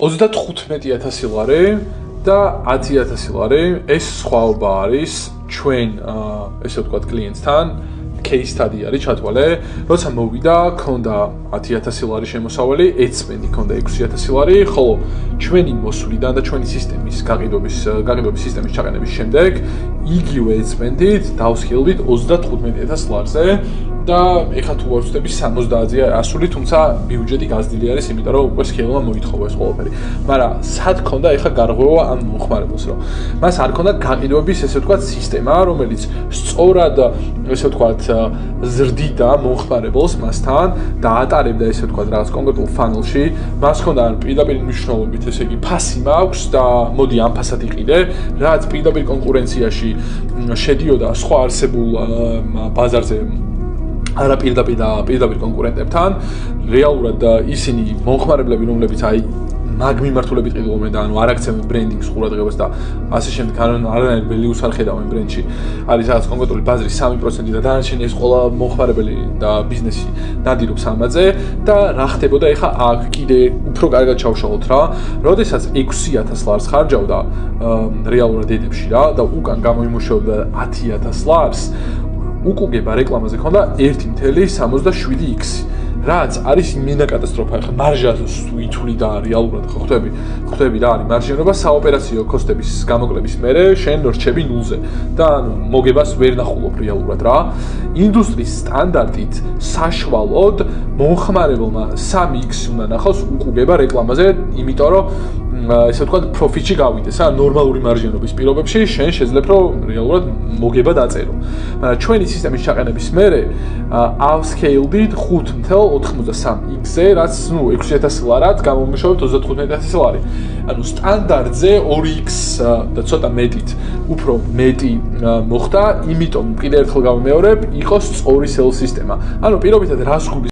35,000 ლარი და 10,000 ლარი ეს სხვაობა არის ჩვენ ესე ვთქვათ კლიენტთან case study არის ჩათვალე, როცა მოვიდა, ქონდა 10,000 ლარი შემოსავალი, ეცმენი ქონდა 6,000 ლარი, ხოლო ჩვენი მოსვლიდან და ჩვენი სისტემის გაყიდვების სისტემის ჩაყენების შემდეგ იგივე ეცმენდით დავსხილდით 35,000 ლარზე და ეხლა თუ არ ვწდები 70-ზე ასული, თუმცა ბიუჯეტი გაზრდილი არის, იმიტომ რომ უკვე სქელმა მოითხოვა ეს ყველაფერი. მაგრამ სად ქონდა ეხლა გარღვევა ამ მომხმარებელს, რომ მას არ ქონდა გაყიდვების ესე ვთქვათ სისტემა, რომელიც სწორად ესე ვთქვათ ზრდიდა მომხმარებელს მასთან და ატარებდა ესე ვთქვათ რაღაც კონკრეტულ ფანელში, მას ქონდა პირდაპირ მნიშვნელობით, ესე იგი ფასი მაქვს და მოდი ამ ფასად იყიდე, რაც პირდაპირ კონკურენციაში შედიოდა სხვა არსებულ ბაზარზე არა პირდაპირ კონკურენტებთან, რეალურად ისინი მომხმარებლები, რომლებიც აი მაგ მიმართულებით ყიდულობენ და ანუ არ აქცევენ ბრენდინგს ყურადღებას და ასე შემდეგ, არანაირ ველიუს არ ხედავენ ბრენდში. არის რაღაც კონკრეტული ბაზრის 3% და დანარჩენი ეს ყველა მომხმარებელი და ბიზნესი ნადირობს ამაზე და რა ხდებოდა ეხა აქ კიდე უფრო კარგად ჩავშალოთ რა. როდესაც 6,000 ლარს ხარჯავდა რეალურად ედებში რა და უკან გამოიმუშავდა 10,000 ლარს უკუგება რეკლამაზე ქონდა 1.67x, რაც არის იმენა კატასტროფა. ახლა მარჟას ვითვლი და რეალურად ხვდები რა არის მარჟიანობა საოპერაციო კოსტების გამოკლების მერე შენ რჩები ნულზე და ანუ მოგებას ვერ ნახულობ რეალურად რა. ინდუსტრიის სტანდარტით საშუალოდ მომხმარებელმა 3x უნდა ნახოს უკუგება რეკლამაზე, იმიტომ რომ ესე ვთქვათ პროფიტში გავიდეს, ნორმალური მარჟიანობის პირობებში შენ შეძლებ რომ რეალურად მოგება დაწერო. მაგრამ ჩვენი სისტემის ჩაყენების მერე ავსკეილდით 5.83x-ზე, რაც 6,000 ლარად გამომიშავებთ 35,000 ლარი. ანუ სტანდარტზე 2x და ცოტა მეტით უფრო მეტი მოხდა, იმიტომ კიდევ ერთხელ გავიმეორებ, იყოს სწორი sales სისტემა. ანუ პირობითად რას